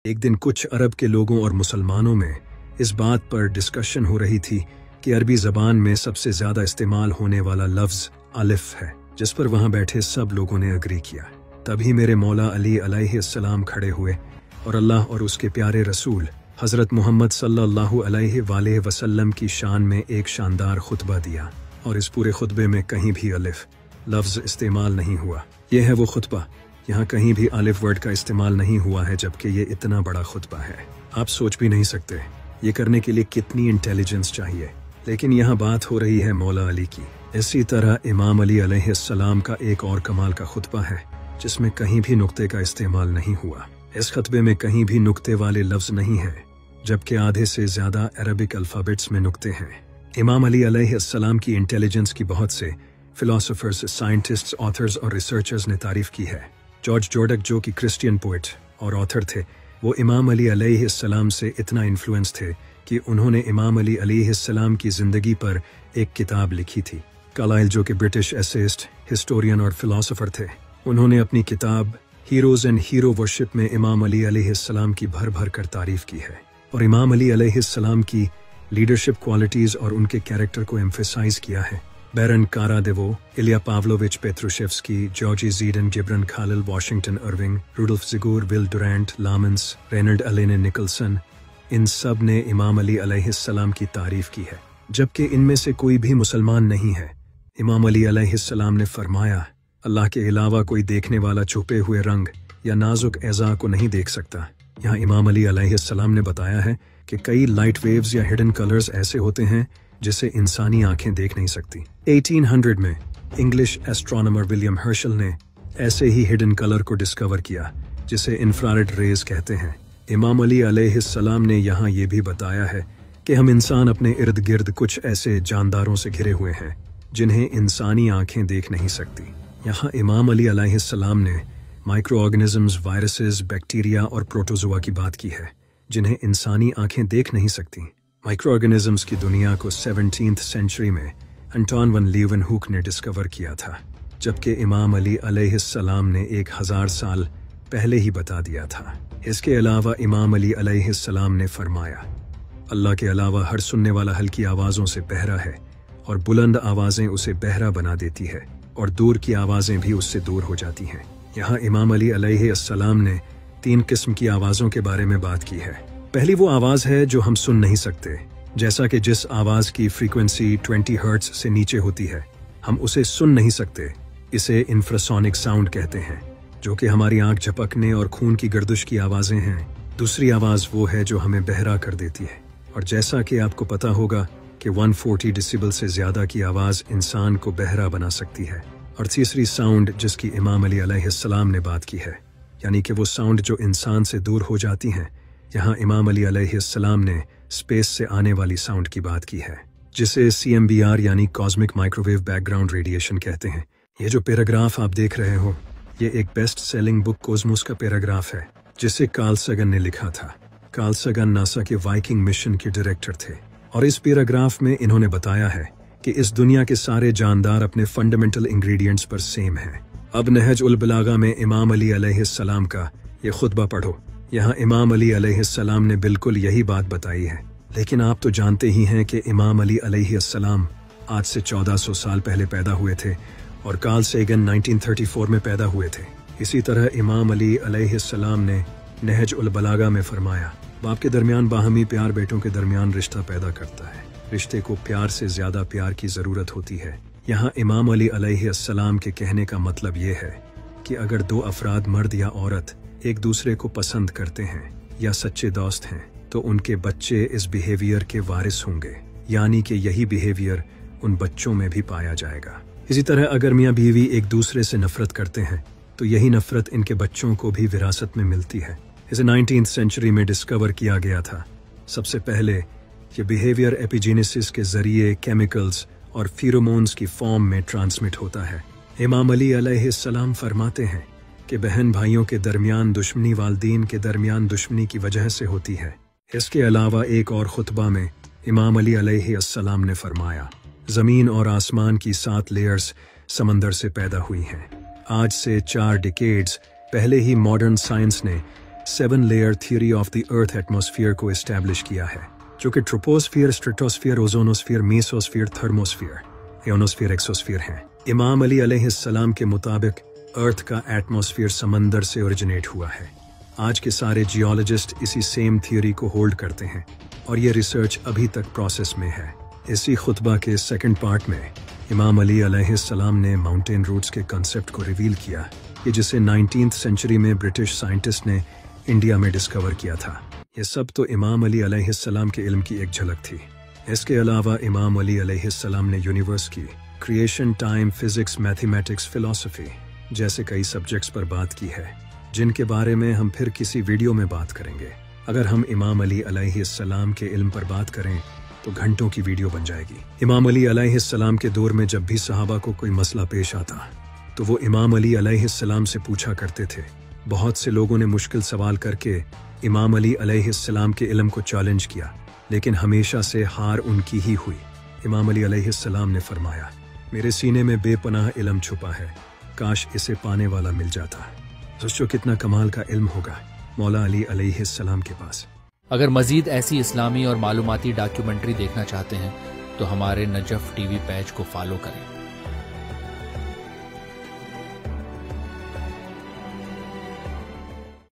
एक दिन कुछ अरब के लोगों और मुसलमानों में इस बात पर डिस्कशन हो रही थी कि अरबी ज़बान में सबसे ज़्यादा इस्तेमाल होने वाला लफ्ज़ अलिफ है, जिस पर वहाँ बैठे सब लोगों ने अग्री किया। तभी मेरे मौला अली अलैहिस्सलाम खड़े हुए और अल्लाह और उसके प्यारे रसूल हज़रत मोहम्मद सल्लल्लाहु अलैहि वसल्लम की शान में एक शानदार खुतबा दिया, और इस पूरे खुतबे में कहीं भी अलिफ लफ्ज़ इस्तेमाल नहीं हुआ। यह है वो खुतबा, यहाँ कहीं भी अलिफ वर्ड का इस्तेमाल नहीं हुआ है, जबकि ये इतना बड़ा खुतबा है। आप सोच भी नहीं सकते ये करने के लिए कितनी इंटेलिजेंस चाहिए। लेकिन यहाँ बात हो रही है मौला अली की। इसी तरह इमाम अली अलैहिस्सलाम का एक और कमाल का खुतबा है जिसमें कहीं भी नुक्ते का इस्तेमाल नहीं हुआ। इस खुतबे में कहीं भी नुक्ते वाले लफ्ज़ नहीं हैं, जबकि आधे से ज़्यादा अरबिक अल्फ़ाबेट्स में नुक्ते हैं। इमाम अली अलैहिस्सलाम की इंटेलिजेंस की बहुत से फिलोसोफर्स, साइंटिस्ट्स, ऑथर्स और रिसर्चर्स ने तारीफ़ की है। जॉर्ज जोडक, जो कि क्रिश्चियन पोइट और ऑथर थे, वो इमाम अली अलैहिस्सलाम से इतना इन्फ्लुएंस थे कि उन्होंने इमाम अली अलैहिस्सलाम की ज़िंदगी पर एक किताब लिखी थी। कार्लाइल, जो कि ब्रिटिश एसेइस्ट, हिस्टोरियन और फिलोसोफर थे, उन्होंने अपनी किताब हीरोज़ एंड हीरो वर्शिप में इमाम अली अलैहिस्सलाम की भर भर कर तारीफ़ की है और इमाम अली अलैहिस्सलाम की लीडरशिप क्वालिटीज़ और उनके कैरेक्टर को एम्फेसाइज किया है। Baron Carra de Vaux, Ilya Pavlovich Petrushevsky, George Zaidan, Gibran Khalil, Washington Irving, Rudolf ज़िगुर, विल डुरैंट, लामंस, रेनल्ड अलेने निकलसन, इन सब ने इमाम अली अलैहिस्सलाम की तारीफ़ की है, जबकि इनमें से कोई भी मुसलमान नहीं है। इमाम अली अलैहिस्सलाम ने फरमाया, अल्लाह के अलावा कोई देखने वाला छुपे हुए रंग या नाजुक एज़ा को नहीं देख सकता। यहाँ इमाम अली अलैहिस्सलाम ने बताया है कि कई लाइट वेव्स या हिडन कलर्स ऐसे होते हैं जिसे इंसानी आंखें देख नहीं सकती। 1800 में इंग्लिश एस्ट्रोनॉमर विलियम हर्शल ने ऐसे ही हिडन कलर को डिस्कवर किया जिसे इंफ्रारेड रेज कहते हैं। इमाम अली अलैहिस्सलाम ने यहाँ ये भी बताया है कि हम इंसान अपने इर्द गिर्द कुछ ऐसे जानदारों से घिरे हुए हैं जिन्हें इंसानी आंखें देख नहीं सकती। यहाँ इमाम अली अलैहिस्सलाम ने माइक्रो ऑर्गेनिजम्स, वायरसेस, बैक्टीरिया और प्रोटोजोआ की बात की है जिन्हें इंसानी आंखें देख नहीं सकती। माइक्रो ऑर्गेनिजम्स की दुनिया को 17th सेंचुरी में एंटोन वन लीeuwenhoek ने डिस्कवर किया था, जबकि इमाम अली अलैहिस्सलाम ने 1000 साल पहले ही बता दिया था। इसके अलावा इमाम अली अलैहिस्सलाम ने फरमाया, अल्लाह के अलावा हर सुनने वाला हल्की आवाज़ों से बहरा है और बुलंद आवाज़ें उसे बहरा बना देती है और दूर की आवाज़ें भी उससे दूर हो जाती हैं। यहाँ इमाम अली अलैहिस्सलाम ने 3 किस्म की आवाज़ों के बारे में बात की है। पहली वो आवाज़ है जो हम सुन नहीं सकते, जैसा कि जिस आवाज़ की फ्रीक्वेंसी 20 हर्ट्ज़ से नीचे होती है हम उसे सुन नहीं सकते। इसे इंफ्रासोनिक साउंड कहते हैं, जो कि हमारी आंख झपकने और खून की गर्दिश की आवाज़ें हैं। दूसरी आवाज़ वो है जो हमें बहरा कर देती है, और जैसा कि आपको पता होगा कि 140 डेसिबल से ज़्यादा की आवाज़ इंसान को बहरा बना सकती है। और तीसरी साउंड जिसकी इमाम अली अलैहिस्सलाम ने बात की है, यानी कि वो साउंड जो इंसान से दूर हो जाती हैं, यहाँ इमाम अली अलैहिस्सलाम ने स्पेस से आने वाली साउंड की बात की है, जिसे CMBR यानी कॉस्मिक माइक्रोवेव बैकग्राउंड रेडिएशन कहते हैं। ये जो पैराग्राफ आप देख रहे हो, ये एक बेस्ट सेलिंग बुक कोस्मोस का पैराग्राफ है जिसे कार्ल सगन ने लिखा था। कार्ल सगन नासा के वाइकिंग मिशन के डायरेक्टर थे, और इस पैराग्राफ में इन्होंने बताया है कि इस दुनिया के सारे जानदार अपने फंडामेंटल इंग्रेडिएंट्स पर सेम हैं। अब नहज उल बलागा में इमाम अली अलैहिस्सलाम का ये खुतबा पढ़ो। यहाँ इमाम अली अलैहिस्सलाम ने बिल्कुल यही बात बताई है, लेकिन आप तो जानते ही हैं कि इमाम अली अलैहिस्सलाम आज से 1400 साल पहले पैदा हुए थे और कार्ल सेगन 1934 में पैदा हुए थे। इसी तरह इमाम अली अलैहिस्सलाम ने नहज उल बलागा में फरमाया, बाप के दरमियान बाहमी प्यार बेटों के दरमियान रिश्ता पैदा करता है। रिश्ते को प्यार से ज़्यादा प्यार की ज़रूरत होती है। यहाँ इमाम अली अलैहिस्सलाम के कहने का मतलब ये है कि अगर 2 अफराद, मर्द या औरत, एक दूसरे को पसंद करते हैं या सच्चे दोस्त हैं, तो उनके बच्चे इस बिहेवियर के वारिस होंगे, यानी कि यही बिहेवियर उन बच्चों में भी पाया जाएगा। इसी तरह अगर मियाँ बीवी एक दूसरे से नफरत करते हैं तो यही नफरत इनके बच्चों को भी विरासत में मिलती है। इसे 19th सेंचुरी में डिस्कवर किया गया था। सबसे पहले ये बिहेवियर एपिजेनेसिस के जरिए केमिकल्स और फेरोमोन्स की फॉर्म में ट्रांसमिट होता है। इमाम अली अलैहिस्सलाम फरमाते हैं कि बहन भाइयों के दरमियान दुश्मनी वालदीन के दरमियान दुश्मनी की वजह से होती है। इसके अलावा एक और खुतबा में इमाम अली अलैहिस्सलाम ने फरमाया, ज़मीन और आसमान की 7 लेयर्स समंदर से पैदा हुई हैं। आज से 4 डिकेड्स पहले ही मॉडर्न साइंस ने 7 layer theory of the earth atmosphere को एस्टैब्लिश किया है, जो कि troposphere, stratosphere, ozonosphere, mesosphere, thermosphere, ionosphere, exosphere हैं। इमाम अली अलैहिस्सलाम के मुताबिक अर्थ का एटमॉस्फेयर समंदर से ओरिजिनेट हुआ है। आज के सारे जियोलॉजिस्ट इसी सेम थियरी को होल्ड करते हैं और ये रिसर्च अभी तक प्रोसेस में है। इसी खुतबा के सेकंड पार्ट में इमाम अली अलैहिस्सलाम ने माउंटेन रूट्स के कॉन्सेप्ट को रिवील किया कि जिसे 19th सेंचुरी में ब्रिटिश साइंटिस्ट ने इंडिया में डिस्कवर किया था। ये सब तो इमाम अली अलैहिस्सलाम के इल्म की एक झलक थी। इसके अलावा इमाम अली अलैहिस्सलाम ने यूनिवर्स की creation, time, physics, mathematics, philosophy जैसे कई सब्जेक्ट्स पर बात की है, जिनके बारे में हम फिर किसी वीडियो में बात करेंगे। अगर हम इमाम अली अलैहिस्सलाम के इल्म पर बात करें तो घंटों की वीडियो बन जाएगी। इमाम अली अलैहिस्सलाम के दौर में जब भी सहाबा को कोई मसला पेश आता तो वो इमाम अली अलैहिस्सलाम से पूछा करते थे। बहुत से लोगों ने मुश्किल सवाल करके इमाम अली अलैहिस्सलाम के इल्म को चैलेंज किया, लेकिन हमेशा से हार उनकी ही हुई। इमाम अली अलैहिस्सलाम ने फरमाया, मेरे सीने में बेपनाह इल्म छुपा है, काश इसे पाने वाला मिल जाता। सोचो कितना कमाल का इल्म होगा मौला अली अलैहिस्सलाम के पास। अगर मजीद ऐसी इस्लामी और मालूमाती डॉक्यूमेंट्री देखना चाहते हैं तो हमारे नजफ टीवी पेज को फॉलो करें।